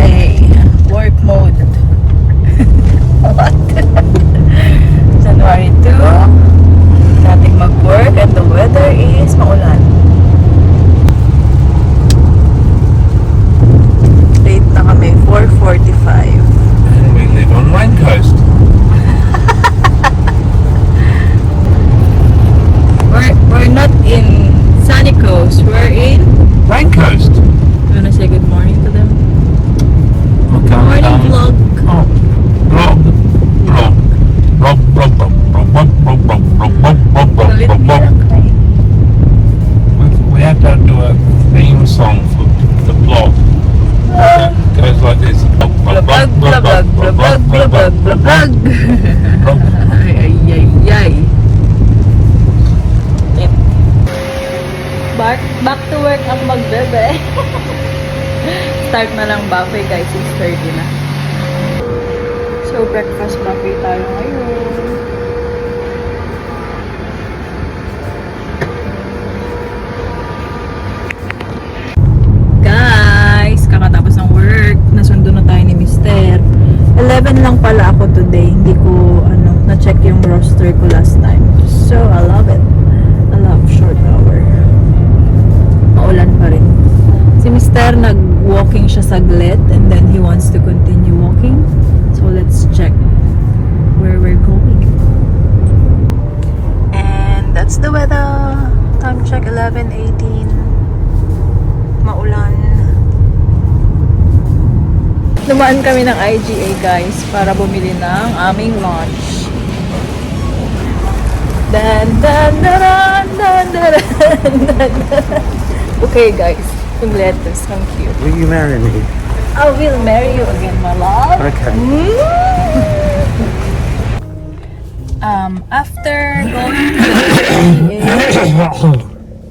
Monday, work mode. What? January 2, nating mag-work and the weather is maulan. Late na kami, 4:45. And we live on Wine Coast. We're not in Sunny Coast, we're in... Wine Coast. You wanna say good morning to them? Okay. Morning vlog. Oh, vlog. We have to do a theme song for the vlog. That goes like this. Blabag, blabag, blabag, blabag, blabag. Ay, ay, ay, ay. Back to work ang magbebe. Start na lang buffet guys, 6:30 na. So breakfast buffet tayo ngayon. Guys, kakatapos ng work, nasundo na tayo ni Mr. 11 lang pala ako today. Hindi ko na-check yung roster ko last time. So I love it. I love short hour. Maulan pa rin. Si Mr. nag-walking siya saglit and then he wants to continue walking. So let's check where we're going. And that's the weather. Time check 11:18. Maulan. Dumaan kami ng IGA guys para bumili ng aming lunch. Dan dan dan dan dan dan. Okay guys, yung letters, ang cute. Will you marry me? I will marry you again, my love. Okay. After going to the IGA,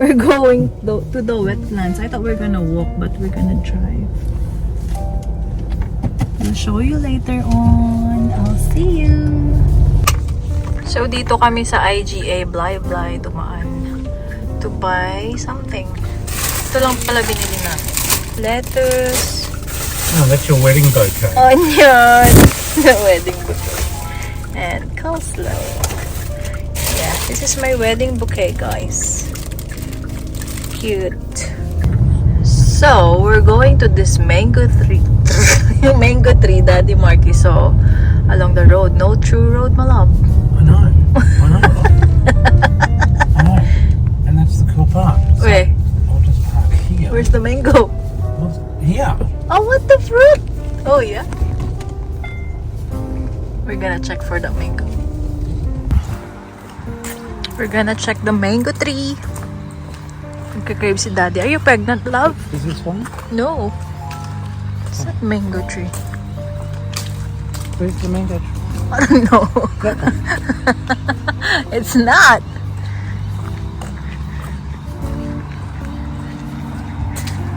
we're going to the wetlands. I thought we were gonna walk, but we're gonna drive. I'll show you later on. I'll see you. So, dito kami sa IGA, Blay dumaan to buy something. Ito lang pala binili namin. Lettuce. Oh, that's your wedding bouquet. Onion. The wedding bouquet. And coleslaw. Yeah, this is my wedding bouquet, guys. Cute. So, we're going to this mango tree. Mango tree, Daddy Marky saw along the road. No true road, my love. I know. I know. And that's the cool part. So Wait. I'll just park here. Where's the mango? Well, here. Oh, what the fruit? Oh, yeah. We're gonna check for the mango. We're gonna check the mango tree. Nagka-crave si Daddy. Are you pregnant, love? Is this one? No. It's not mango tree. Where's the mango tree? I don't know. It's not.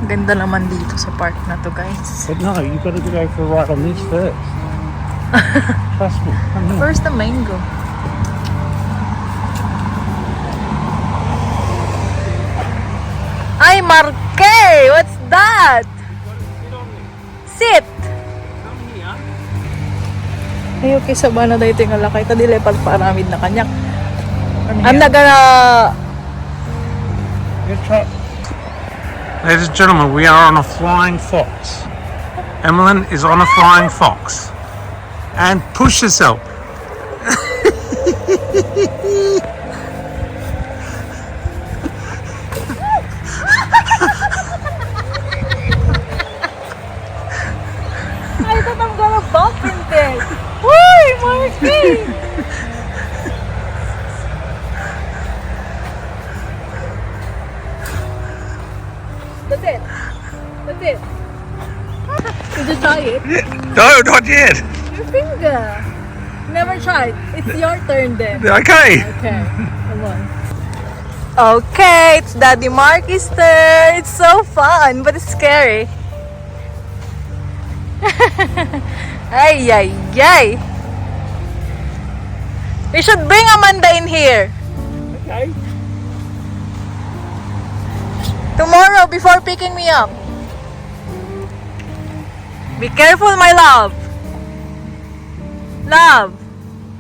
Ganda naman dito sa park na to, guys. But no, you've got to go for a ride on this first. Trust me. Come here. Where's the mango? Ay, Marque! What's that? Sit! Ay, okay, sa bana dahi ito yung alakay. Ito dilepad paramid na kanyak. I'm not gonna... Ladies and gentlemen, we are on a flying fox. Emmeline is on a flying fox. And push yourself. I thought I'm gonna bump into it. Why, Marky? That's it. That's it. Did you try it? No, not yet. Your finger. Never tried. It's your turn then. Okay. Okay. Come on. Okay, it's Daddy Marky's turn. It's so fun, but it's scary. Ay, ay, ay. We should bring Amanda in here. Okay. Tomorrow before picking me up. Be careful, my love. Love.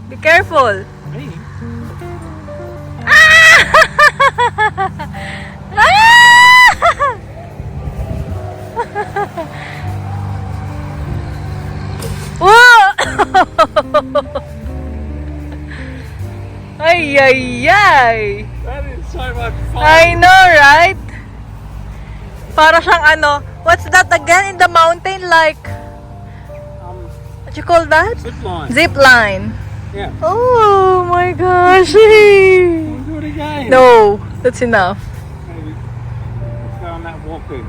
Be careful. Me? Ay, ay, ay. That is so much fun. I know, right? Para siyang ano, what's that again in the mountain? Like, what you call that? Zip line. Zip line. Yeah. Oh my gosh. We'll do it again. No, that's enough. Maybe. Let's go on that walk then.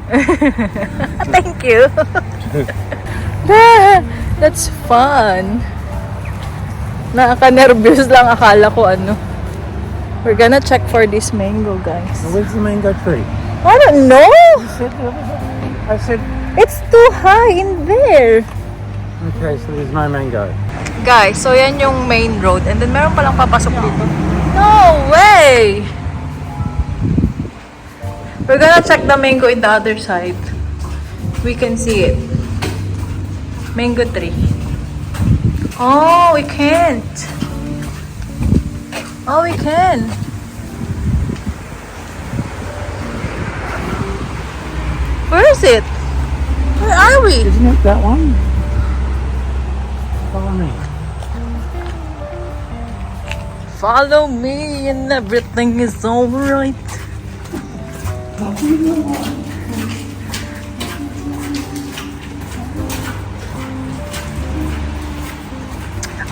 Thank you. That's fun. Nakaka-nervous lang, akala ko ano. We're gonna check for this mango, guys. Where's the mango tree? I don't know. I said. It's too high in there. Okay, so there's no mango. Guys, so yan yung main road. And then meron palang papasok dito. No way! We're gonna check the mango in the other side. We can see it. Mango tree. Oh, we can't. Oh, we can. Where is it? Where are we? Isn't it that one? Follow me. Follow me and everything is alright.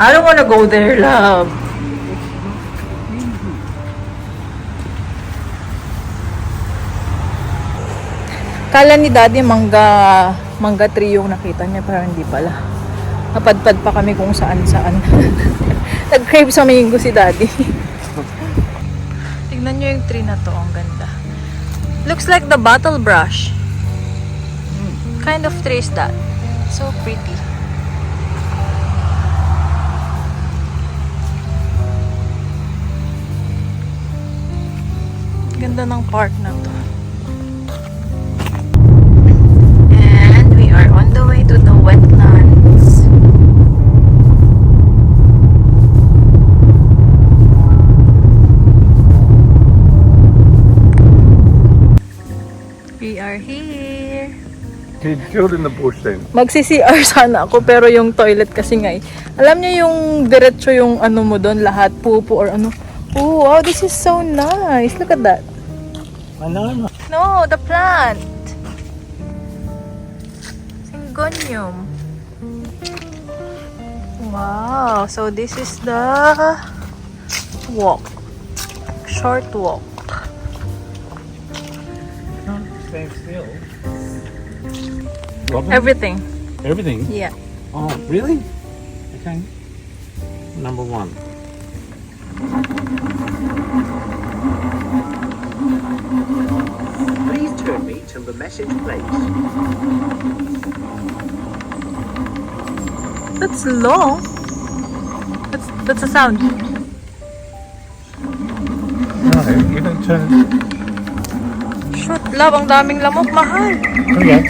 I don't wanna go there, love. Kala ni Daddy mangga tree yung nakita niya, pero hindi pala. Napadpad pa kami kung saan-saan. Nag-crave sa mango si Daddy. Tignan nyo yung tree na to, ang ganda. Looks like the bottle brush. Kind of tree is that? So pretty. Ganda ng park na to. And we are on the way to the wetlands. We are here. You chilled in the bush then. Magsi-CR sana ako, pero yung toilet kasi nga alam niyo yung diretso yung ano mo doon, lahat pupo or ano. Oh, wow, this is so nice. Look at that. I know. No, the plant. Syngonium. Wow, so this is the walk. Short walk. Stand still. Robin? Everything. Everything? Yeah. Oh, really? Okay. Number one. Please turn me to the message place. That's long. That's a sound. No, you don't turn it. Shoot, love, ang daming lamok, mahal. Okay.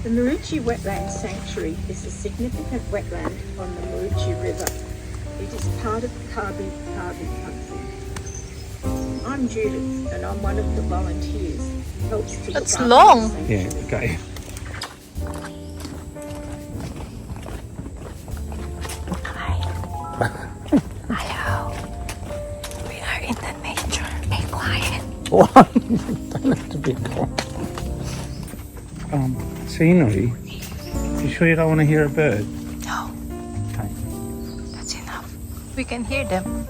The Maruchi Wetland Sanctuary is a significant wetland on the Maruchi River. It is part of Kabi country. I'm Judith and I'm one of the volunteers. Helps to That's look after long. the sanctuary. Yeah, okay. Hello. We are in the nature. Be quiet. What? Don't have to be quiet. Scenery? You sure you don't want to hear a bird? No, Okay. that's enough. We can hear them.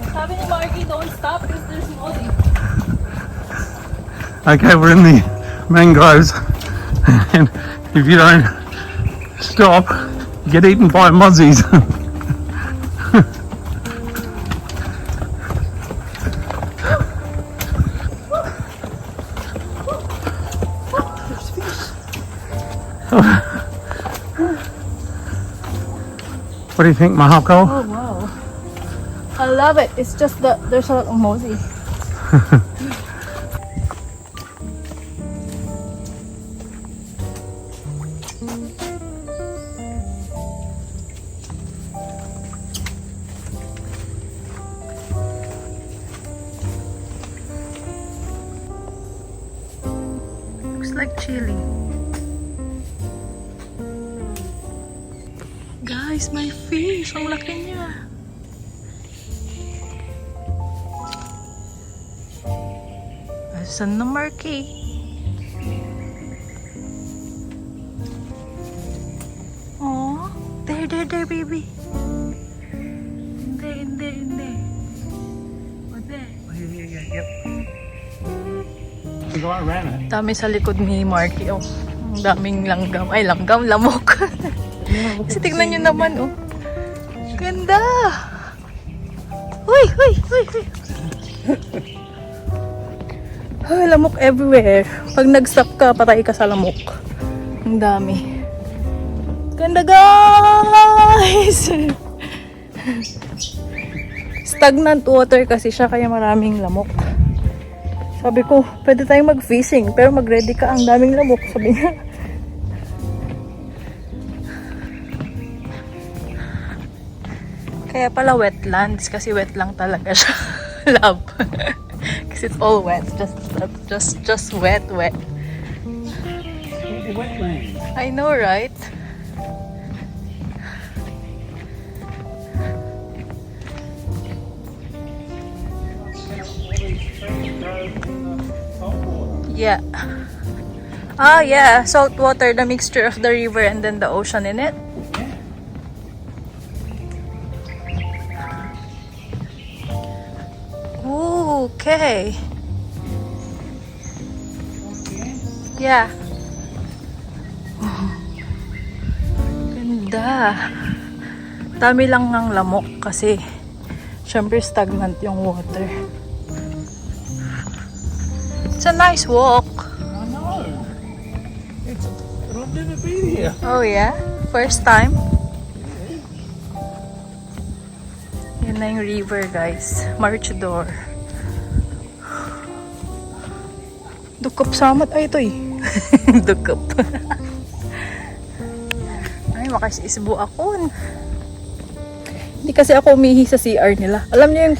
Sabi ni Marky, don't stop because there's noise. Okay, we're in the mangroves, and if you don't stop, you get eaten by mozzies. What do you think, Mahako? Oh, wow. I love it. It's just that there's a lot of mosey. Looks like chili. Guys, my fish! Ang laki niya! Asan na Marky? Oh, there, baby. Hindi. O, there. Yep. The guy ran it. Dami sa likod ni Marky, oh. Ang daming langgam. Ay, langgam, lamok. Kasi tignan nyo naman, oh. Ganda! Uy! Ay, lamok everywhere. Pag nag-stop ka, patay ka sa lamok. Ang dami. Ganda, guys! Stagnant water kasi siya, kaya maraming lamok. Sabi ko, pwede tayong mag-fishing, pero mag-ready ka, ang daming lamok. Sabi niya. Kaya pala wetlands, kasi wet lang talaga siya. Love. Kasi it's all wet. Just wet. Wetland. I know, right? Yeah. Ah, yeah. Salt water, the mixture of the river and then the ocean in it. Ooh, okay. Yeah. Ganda. Dami lang ng lamok kasi syempre stagnant yung water. It's a nice walk. I know. I've never been here. Oh yeah? First time? Yan na yung river, guys. Marchador. Dukup samat. Ay, ito eh. Dukup. Ay, makasisbo ako. Hindi kasi ako umihi sa CR nila. Alam niyo yung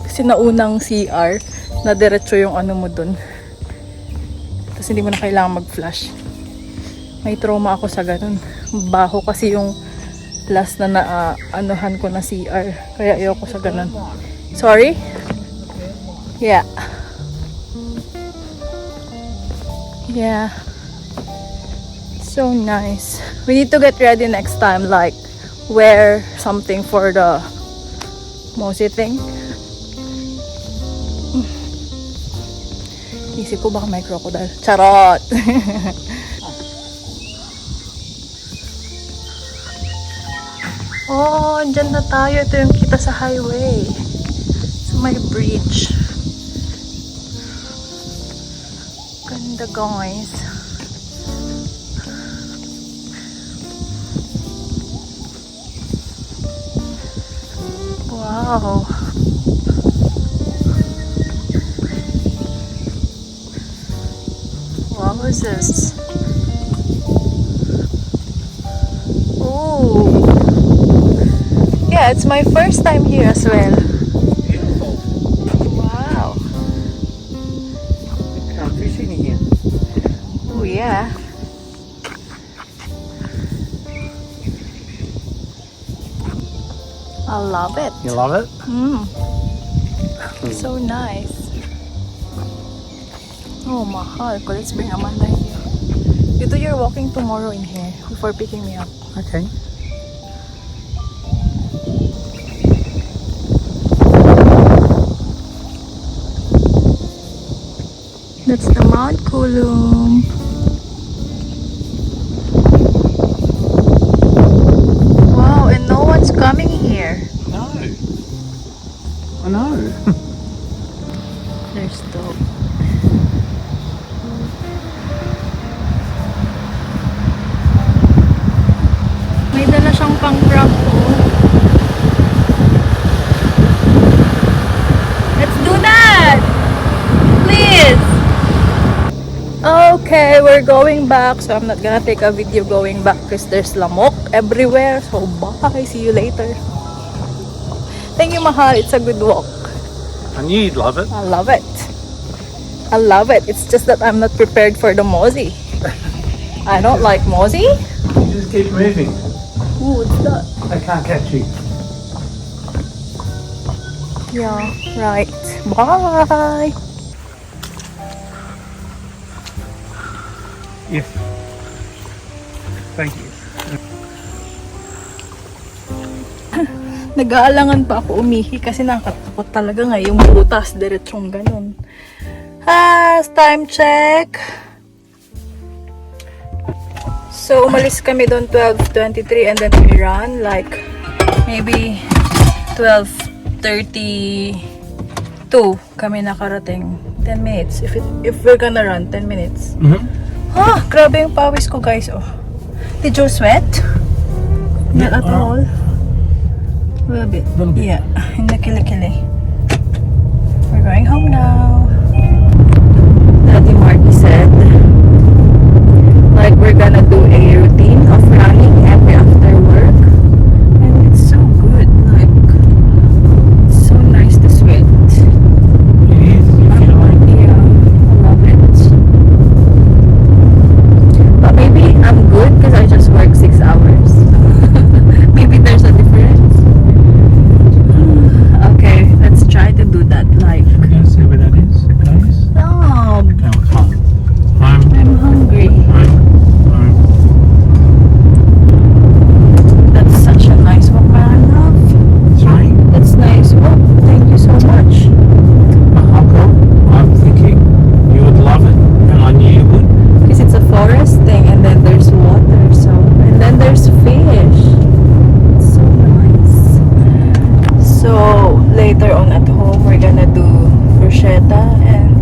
sinaunang CR na diretso yung ano mo dun. Tapos hindi mo na kailangan mag-flash. May trauma ako sa ganun. Baho kasi yung last na anuhan ko na CR. Kaya ayoko sa ganun. Sorry? Yeah. Yeah. So nice. We need to get ready next time. Like, wear something for the mosey thing. Isip ko baka may crocodile. Charot! Oh, dyan na tayo. Ito yung kita sa highway. So, may bridge. Ganda, guys. Wow. What was this? Oh. Yeah, it's my first time here as well. Beautiful. Wow. I'm fishing here. Oh yeah. I love it. You love it? So nice. Oh, mahal ko. Let's bring Amanda here. You do your walking tomorrow in here before picking me up. Okay. That's the Mount Kulum. Wow, and no one's coming here. No. I know. There's dog. May dala siyang pang-grab po. we're going back, so I'm not gonna take a video going back because there's lamok everywhere. So bye, see you later. Thank you, mahal. It's a good walk. I knew you'd love it. I love it. I love it. It's just that I'm not prepared for the mozzie. I don't like mozzie. Just keep moving. Ooh, what's that? They can't catch you. Yeah, right. Bye. Yes. Thank you. Nag-aalangan pa ako umihi kasi nakakatakot talaga nga yung butas, diretsong ganun. Time check. So, umalis kami doon 12:23 and then we ran like maybe 12:32 kami nakarating. 10 minutes. If we're gonna run, 10 minutes. Grabe yung pawis ko, guys. Oh. Did you sweat? Not at all. A little bit. Yeah, in the kili-kili. We're going home now. Daddy Marky said, like, we're gonna do a routine of running every after work. And it's so good. Like, it's so nice to sweat. It is. You feel like Yeah, I love it. But maybe I'm good because I just work 6 hours. Maybe there's a difference. Okay, let's try to do that. Like, can you see where that is? Guys? no, No, it's home. Home. I'm hungry. Home. Home. That's such a nice walk, man. I love. Sorry. That's nice walk. Thank you so much. Uncle, I'm thinking you would love it, and I knew you would. Because it's a forest thing, and then there's water, so, and then there's fish. It's so nice. So later on at home, we're gonna do bruschetta, and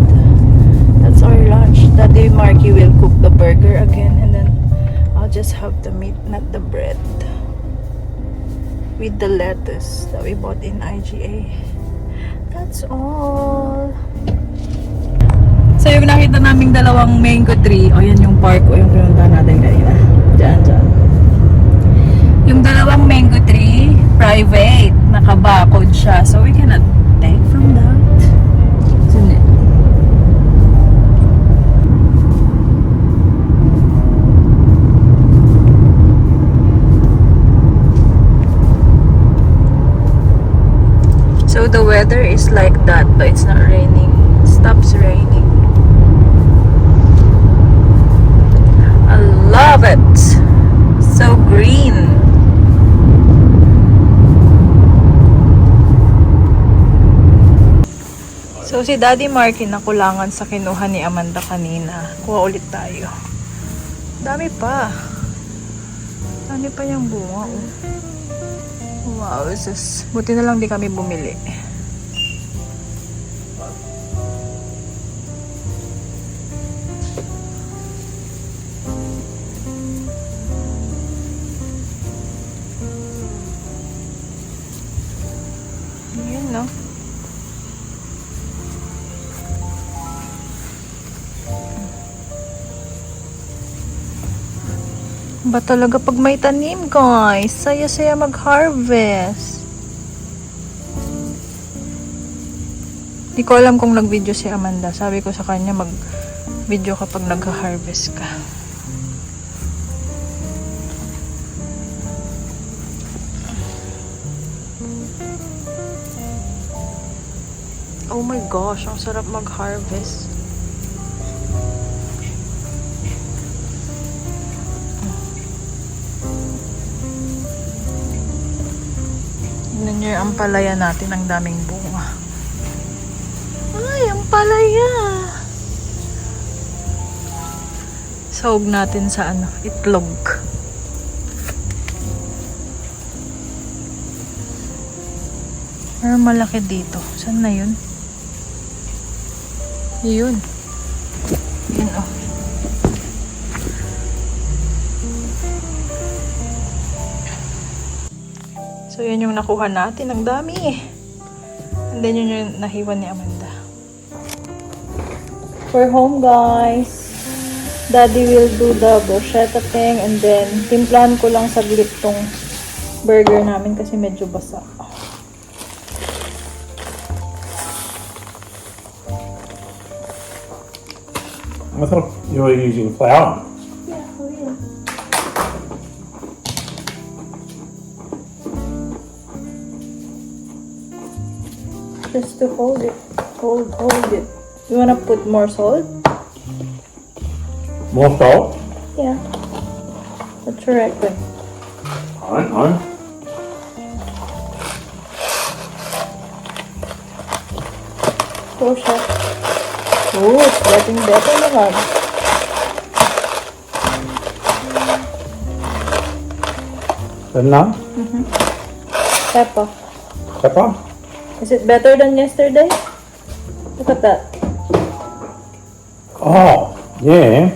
that's our lunch. Daddy Marky will cook the burger again, and then I'll just have the meat, not the bread, with the lettuce that we bought in IGA. That's all. So yung nakita naming dalawang mango tree, o yan yung park o yung pinunta natin kanina. Diyan. Yung dalawang mango tree, private, nakabakod siya. So we cannot take from that. Isn't it? So the weather is like that, but it's not raining. It stops raining. I love it. So green. So si Daddy Marky nakulangan sa kinuha ni Amanda kanina. Kuha ulit tayo. Dami pa. Dami pa yung bunga. Oh. Wow, sis. Buti na lang di kami bumili. Yun, no? Ba talaga pag may tanim, guys? Saya-saya mag-harvest. Di ko alam kung nag-video si Amanda. Sabi ko sa kanya mag-video kapag nag-harvest ka. Oh my gosh, ang sarap mag-harvest. Tignan nyo yung ampalaya natin, ang daming bunga. Ay, ampalaya! Sahog natin sa itlog. Pero malaki dito. Saan na yun? Yun. Yun, oh. So, yun yung nakuha natin. Ang dami. And then, yun yung nahiwan ni Amanda. We're home, guys. Daddy will do the bruschetta thing and then timplahan ko lang saglit tong burger namin kasi medyo basa. I thought you were using flour. Yeah, oh yeah. Just to hold it. Hold it. You wanna put more salt? More salt. Yeah. What you reckon? I don't know. Go, chef. Oh, it's getting better naman. Good enough? Pepper. Pepper? Is it better than yesterday? Look at that. Oh, yeah.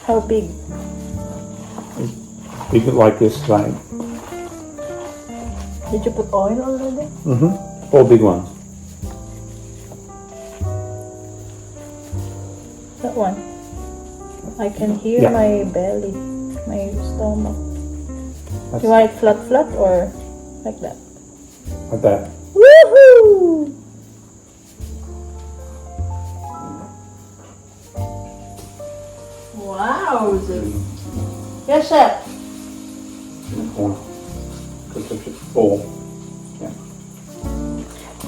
How big? Big like this thing. Did you put oil already? 4 big ones. That one. I can hear Yeah. my belly, my stomach. That's You want it flat or like that? like that. Woohoo! Wow! Yes, chef. Corner. Because it's 4.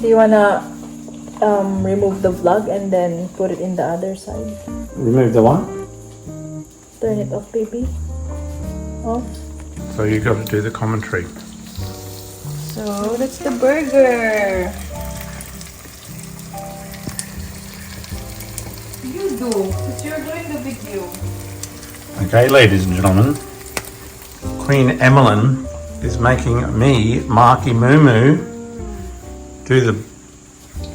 Do you wanna remove the vlog and then put it in the other side? Remove the one. Turn it off, baby. Off. So you got to do the commentary. So that's the burger. You do, because you're doing the video. Okay, ladies and gentlemen, Queen Emmeline is making me, Marky Moo Moo, do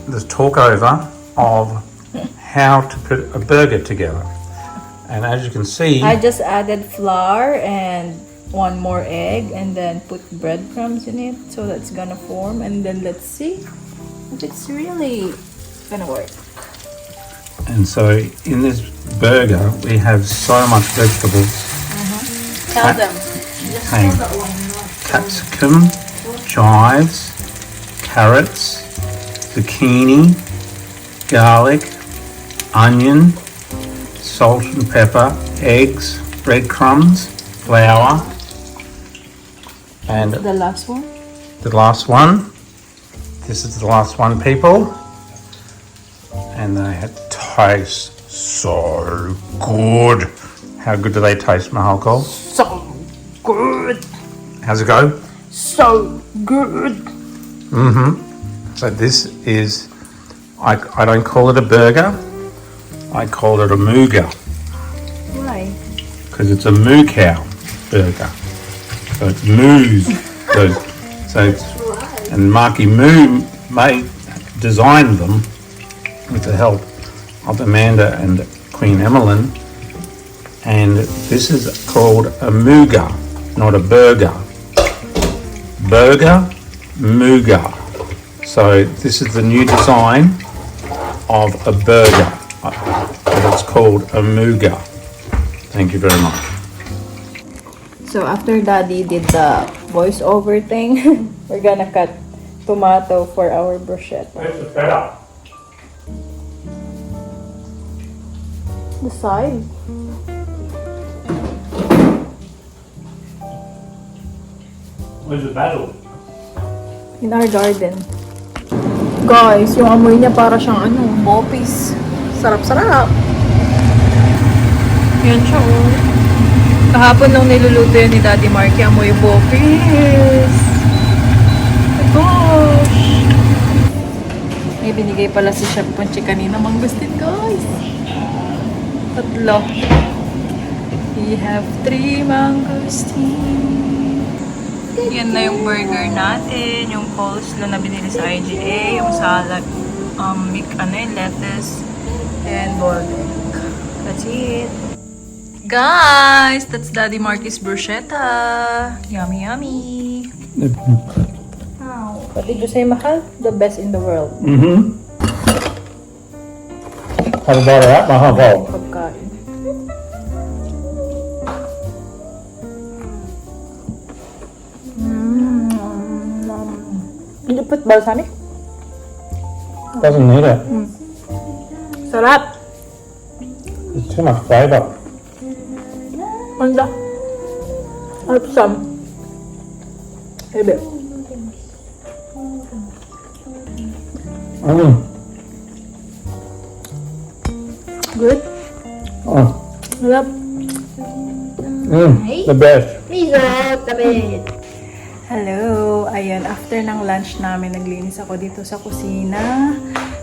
the talk over of how to put a burger together. And as you can see, I just added flour and one more egg and then put breadcrumbs in it so that's gonna form, and then let's see if it's really gonna work. and so in this burger we have so much vegetables. Tell them. Hang. Capsicum, chives, carrots, zucchini, garlic, onion, salt and pepper, eggs, breadcrumbs, flour, and The last one. the last one. This is the last one, people. And they taste so good. How good do they taste, Mahalko? So good. How's it go? So good. So this is, I don't call it a burger, I call it a mooger, Why? because it's a moo cow burger. So it's moos. And Marky Moo designed them with the help of Amanda and Queen Emmeline. And this is called a mooger, not a burger. Burger, mooger. So this is the new design of a burger. But it's called a mooger. Thank you very much. So after Daddy did the voiceover thing, we're gonna cut tomato for our bruschetta. Where's the feta? The side. Where's the basil? In our garden. Guys, yung amoy niya para siyang poppies. Sarap-sarap. Yan siya, oh. Kahapon nung niluluto yan ni Daddy Marky, amoy poppies. Oh my gosh. May binigay pala si Chef Ponchi kanina. Mangustin, guys. 3. We have 3 mangosteen. Yan na yung burger natin, yung coleslaw na binili sa IGA, yung salad, lettuce, and boiled egg. That's it. Guys, that's Daddy Marky's bruschetta. Yummy, yummy. What did you say, Mahal? The best in the world. Mm-hmm. Have a bite of that, my whole. Pagkain. Did you put balsamic? Doesn't need it. Sarap. There's too much flavour. Manda. Harap some. Ebe. Good. Oh. Sarap. The best. Hello! Ayun, after ng lunch namin, naglinis ako dito sa kusina,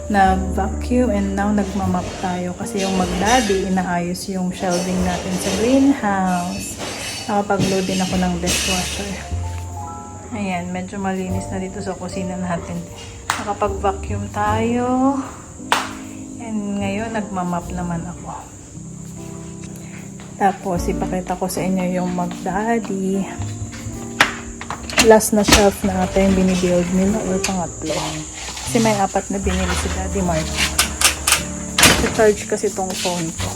nag-vacuum, and now nagmamap tayo kasi yung mag-daddy, inaayos yung shelving natin sa greenhouse. Nakapag-load din ako ng dishwasher. Ayan, medyo malinis na dito sa kusina natin. Nakapag-vacuum tayo. And ngayon, nagmamap naman ako. Tapos, ipakita ko sa inyo yung mag-daddy. Last na shelf na ata yung binibuild nila or pangatlo. Kasi may 4 na binili si Daddy Mark. I-charge kasi tong phone ko.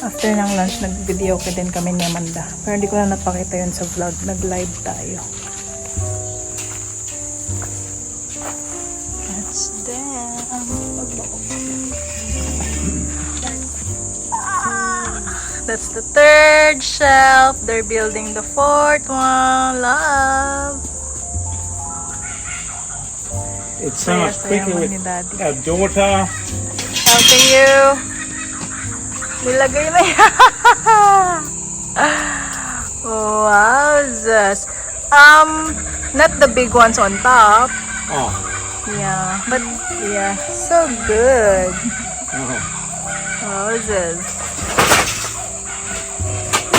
After ng lunch, nag-video ko din kami ni Amanda. Pero hindi ko na napakita yun sa vlog. Nag-live tayo. That's them. That's the 3rd shelf. They're building the 4th one. Love. It's so much Saya quicker mo with ni Daddy. our daughter. Helping you. Nilagay na yan. Wowzers. Not the big ones on top. Oh. Yeah, but yeah, so good. Oh. Wowzers.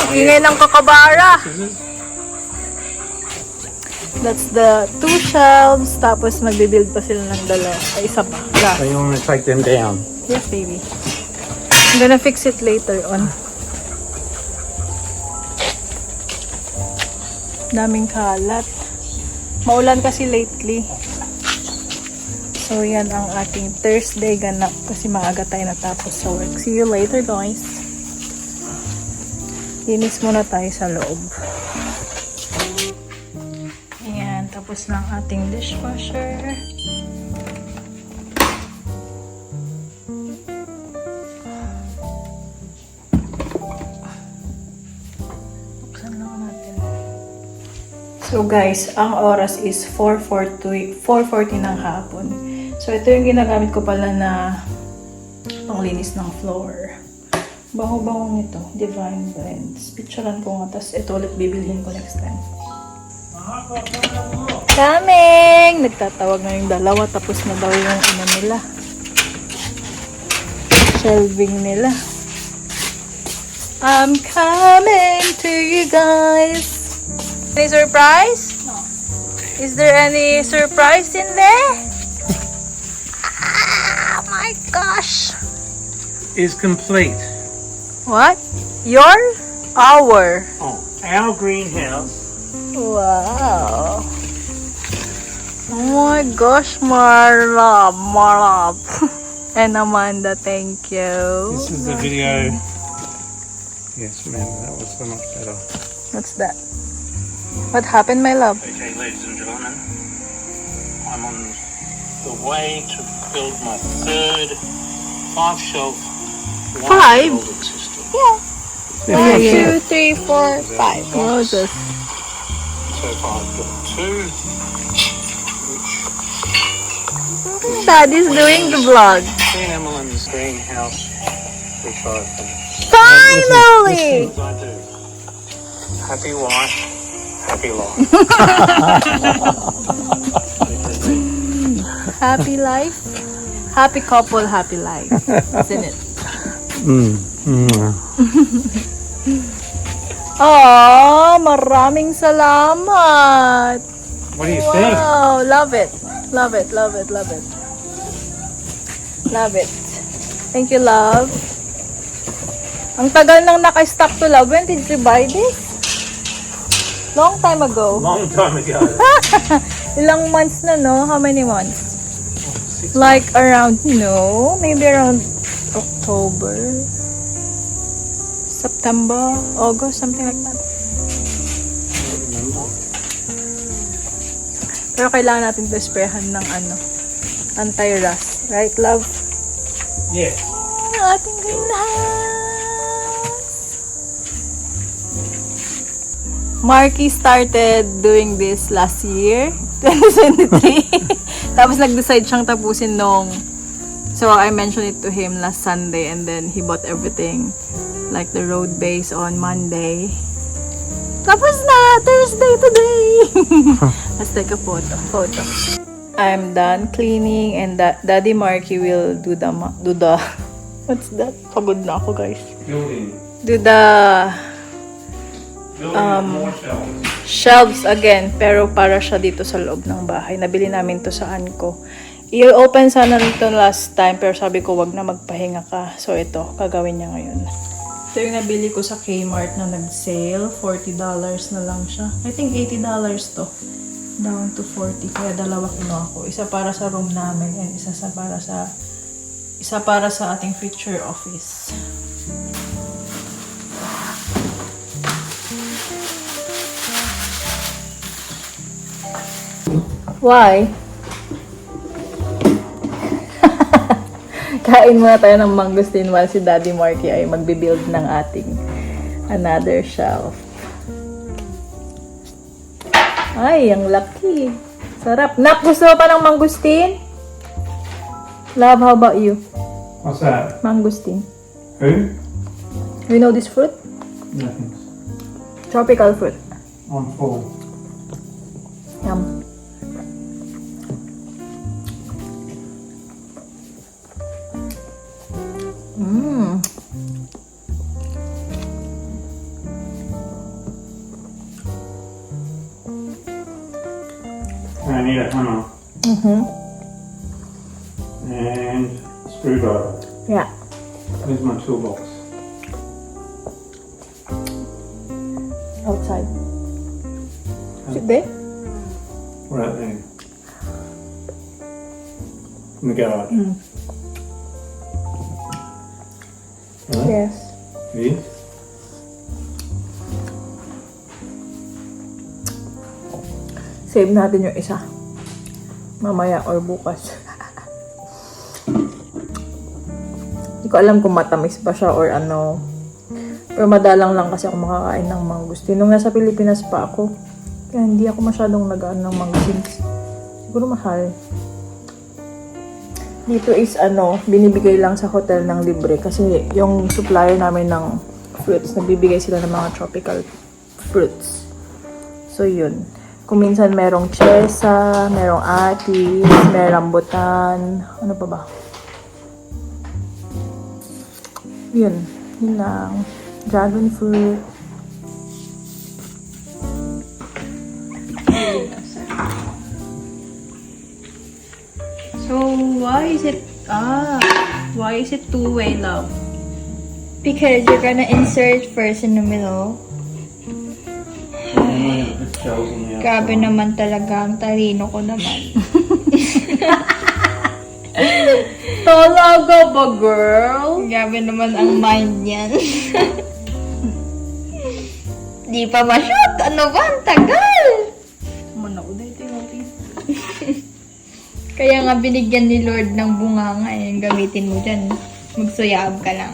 Ingay ng kakabara. That's the 2 shelves. Tapos magbibuild pa sila ng dalawa. Ay, isa pa. So you want to take them down? Yes, baby. I'm gonna fix it later on. Daming kalat. Maulan kasi lately. So, yan ang ating Thursday ganap. Kasi maaga tayo natapos sa work. See you later, guys. Linis muna tayo sa loob. Ayan, tapos ng ating dishwasher. Buksan lang natin. So guys, ang oras is 4:40 ng hapon. So ito yung ginagamit ko pala na panglinis ng floor. Bango-bango nito. Divine Blends. Picturean ko nga. Tapos ito ulit bibilhin ko next time. Coming! Nagtatawag na yung dalawa. Tapos na daw yung ano nila. Shelving nila. I'm coming to you guys. Any surprise? No. Is there any surprise in there? Ah, my gosh. Is complete. What? Your? Our? Oh, our greenhouse. Wow. Oh my gosh, Marla. And Amanda, thank you. This is the video. Yes, man, that was so much better. What's that? What happened, my love? Okay, ladies and gentlemen, I'm on the way to build my 3rd 5-shelf Five? building system. Yeah. 1, 2, 3, 4, 5. Moses. So far I've got 2, which Daddy's doing the vlog. Queen Emmeline's greenhouse, which I've been Finally! things I do. Happy wife, happy life. Happy life. Happy couple, happy life. Isn't it? Oh, maraming salamat. What do you think? Wow, love it. Love it, love it, love it. Love it. Thank you, love. Ang tagal nang naka-stock to, love. When did you buy this? Long time ago. Long time ago. Ilang months na, no? How many months? Like around, no? Maybe around October, September, August, something like that. Pero kailangan natin to sprayan ng anti-rust. Right, love? Yeah. Ang ating greenhouse. Marky started doing this last year, 2023. Tapos nag-decide siyang tapusin nung... So, I mentioned it to him last Sunday and then he bought everything. Like the road base on Monday. Tapos na! Thursday today! Let's take a photo. I'm done cleaning and Daddy Marky will do the what's that? Pagod na ako, guys. Building. Do the More shelves shelves. again, pero para siya dito sa loob ng bahay. Nabili namin to sa Anko. I-open sana nito last time, pero sabi ko wag na magpahinga ka. So ito, gagawin niya ngayon. Ito yung nabili ko sa Kmart na nag-sale. $40 na lang siya. I think $80 to. Down to 40. Kaya dalawa kinuha ko. Isa para sa room namin and isa para sa ating future office. Why? Kain muna tayo ng mangosteen while si Daddy Marky ay magbe-build ng ating another shelf. Ay, ang laki. Sarap. Nak, gusto mo pa ng mangosteen? Love, how about you? What's that? Mangosteen. Who? You know this fruit? Nothing. Tropical fruit. I'm full. Yum. Mmm. I need a hammer and screwdriver. Yeah. Where's my toolbox? Outside. Is it there? Right there. In the garage. Right? Yes. It is? Save natin yung isa. Mamaya or bukas. Hindi ko alam kung matamis pa siya or ano. Pero madalang lang kasi ako makakain ng mangosteen. Nung nasa Pilipinas pa ako, kaya hindi ako masyadong nag-aan ng mangosteens. Siguro mahal. Dito is binibigay lang sa hotel ng libre. Kasi yung supplier namin ng fruits, nagbibigay sila ng mga tropical fruits. So yun. Kung minsan merong chesa, merong atis, merong rambutan, ano pa ba? Yun. Yun lang. Dragon fruit. So, why is it two-way, love? Because you're gonna insert first in the middle. Grabe naman talaga, ang talino ko naman. Talaga ba, girl? Grabe naman ang mind niyan. Di pa ma-shoot. Ano ba? Ang tagal. Manauday, tingnan. Kaya nga binigyan ni Lord ng bunganga eh. Gamitin mo dyan. Magsuyab ka lang.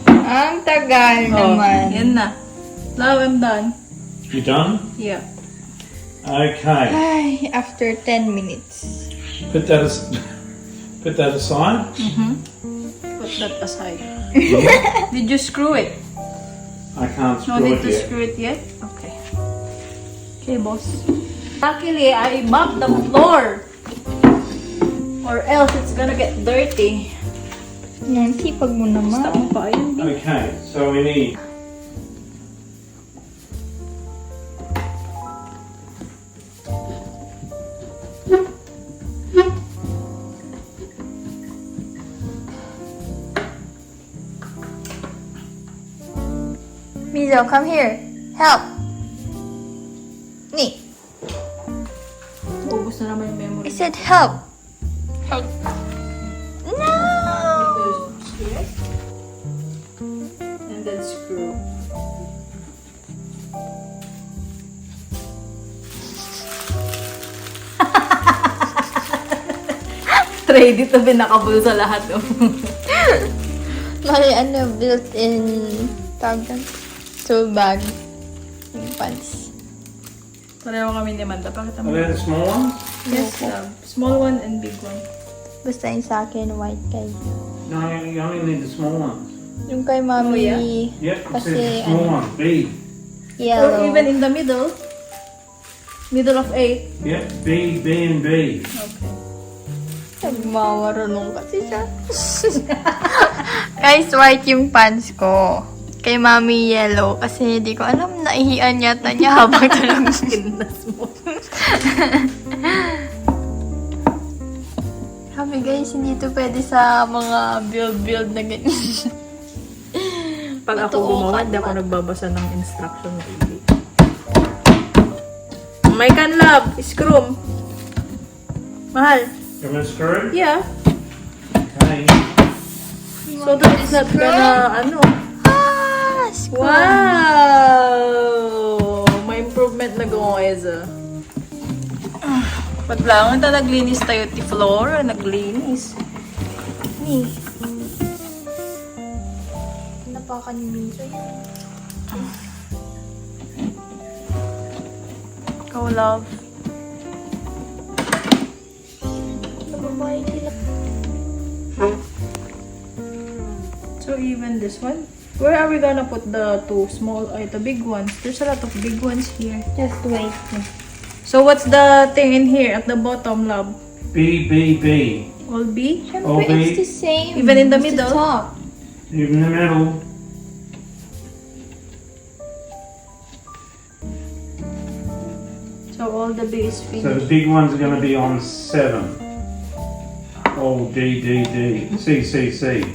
Ang tagal naman. Yan na. Love, I'm done. You done? Yeah. Okay. Ay, after 10 minutes. Put that aside. Put that aside. Did you screw it? I can't No screw need it to yet. screw it yet? Okay. Okay, boss. Luckily, I mopped the floor. Or else it's gonna get dirty. Yan, sipag mo naman. Stop mo pa. Ayun. Okay, so we need Mizo, come here. Help. Me. Ubus na naman yung I memory. said help. Help. No. And then screw. Tray dito binakabul sa lahat. Oh. May built-in tawag doon? Tool bag. Yung pants. Pareho kami ni Amanda. Pakita Are mo. they the small ones? Yes, love. Small one and big one. Basta yung sa akin, white guys. No, you only need the small ones. Yung kay mami, Oh, yeah? Yep, it Kasi, says the small one, B. yellow. Or even in the middle. Middle of 8. Yep, B, B, and B. Okay. Nagmamarunong kasi siya. Guys, white yung pants ko. Kay mami yellow. Kasi hindi ko alam, naihian yata niya habang tulog. Kinas mo. Sabi guys, hindi to pwede sa mga build na ganyan. Pag ako gumawa, hindi ako nagbabasa ng instruction really. My can love, screw. Mahal. You want to screw? Yeah. Okay. So that it's not gonna, ano. Ah! Screw. Wow! May improvement na gumawa Ba't lang, naglinis tayo ti Flora, naglinis. Ni. Napakan ni Minso yan. Ikaw, love. Sa babae nila. So even this one? Where are we gonna put the two small, the big ones? There's a lot of big ones here. Just wait. So what's the thing in here at the bottom, love? B, B, B. All B? All Siyempre, it's B, the same. Even in the It's middle? top. even in the middle. So all the B is So finished. the big ones are going to be on 7. Oh, D, D, D. C, C, C.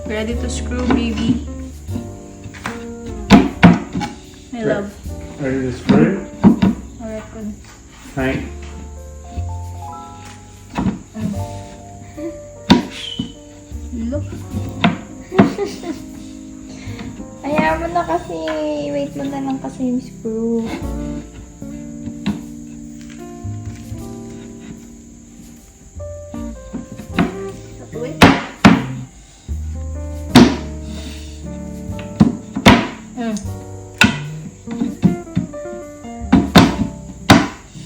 Ready to screw, baby. I love. Ready to screw? Alright, good. Okay. Look. Ayaw mo na kasi. Wait mo na lang kasi yung screw. Wait.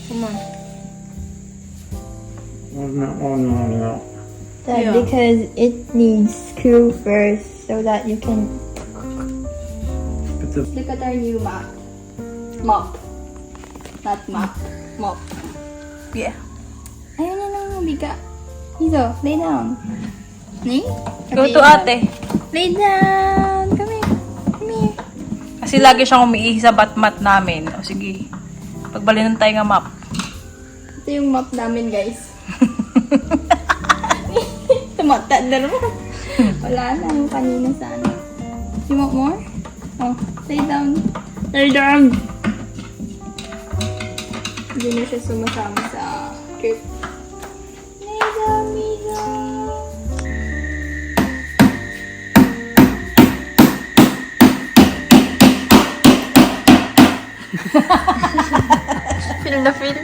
Come on. No. That Yeah. because it needs screw first so that you can But the look at our new map. Mop. Not map. Mop. Yeah. Ayun na lang mabiga. Dito, lay down. Ni? Go to ate. Lay down. Come here. Come here. Kasi lagi siyang umiihi sa batmat namin. O sige. Pagbalinan tayo nga map. Ito yung map namin, guys. Tumatad na naman. Wala na yung kanina sana. You want more? Oh, lay down. Lay down. Hindi na siya sumasama sa trip. Lay down, Mizo. Feel na feel.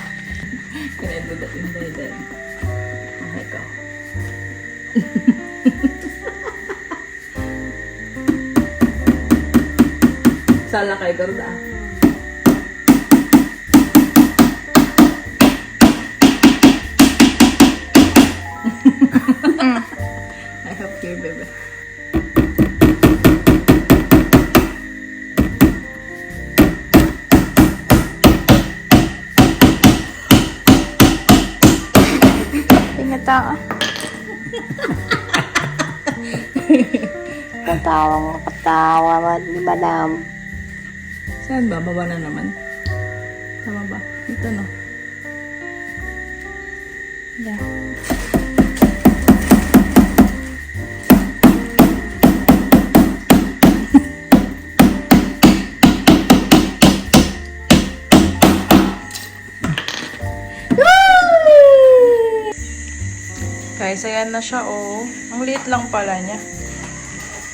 Can I do that in my bed? Oh my God. Sala kay Gorda. magsalita. Katawa ni madam. Saan ba? Baba na naman. Tama ba? Ito no. Yeah. Guys, ayan na siya, oh. Ang liit lang pala niya.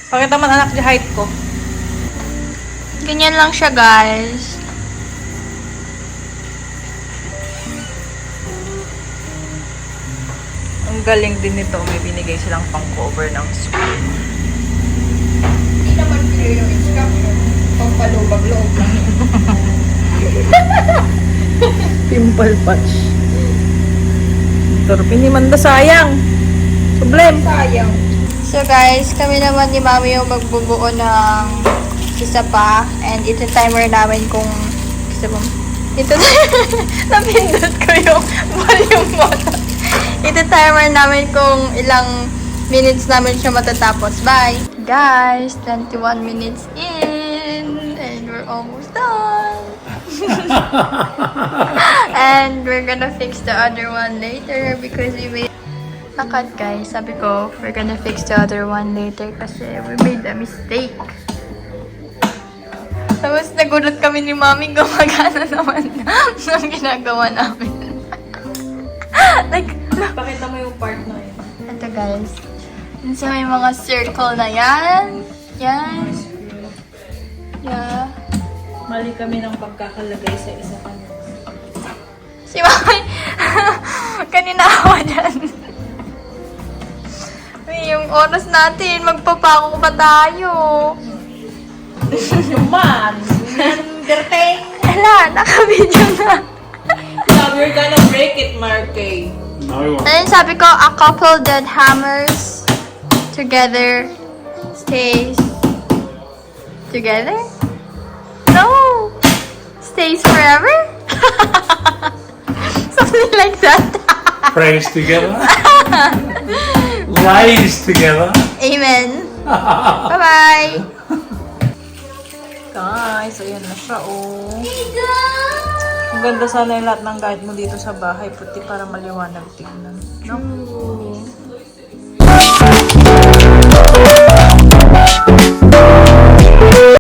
Pakita man anak niya height ko. Ganyan lang siya, guys. Ang galing din nito. May binigay silang pang cover ng screen. Hindi naman clear yung instruction. Pagpalubag-loob lang. Pimple patch. Pero pinimanda sayang. Problem. Sayang. So guys, kami naman ni Mami yung magbubuo ng isa pa. And ito timer namin kung gusto mo. Ito napindot ko yung volume button. Ito timer namin kung ilang minutes namin siya matatapos. Bye! Guys, 21 minutes in. And we're almost done. And we're gonna fix the other one later because we made nakat guys. Sabi ko, we're gonna fix the other one later kasi we made a mistake. Tapos nagulat kami ni Mami gumagana naman ng ginagawa namin. Like, Pakita mo yung part na yun. ito guys. Yun sa may mga circle na yan. Yan. Yeah. Mali kami ng pagkakalagay sa isa kanya. Si Mami, kanina ako dyan. Uy, yung oras natin, magpapako pa tayo. Man! Gerteng! Ala, naka-video na. Now we're gonna break it, Markay. No one. Ayun, sabi ko, a couple that hammers together stays together? No! Stays forever? Something like that. Prays together. Lays together. Amen. Bye-bye. Guys, ayan na siya, oh. Ang ganda sana yung lahat ng guide mo dito sa bahay, puti para maliwanag tingnan. No?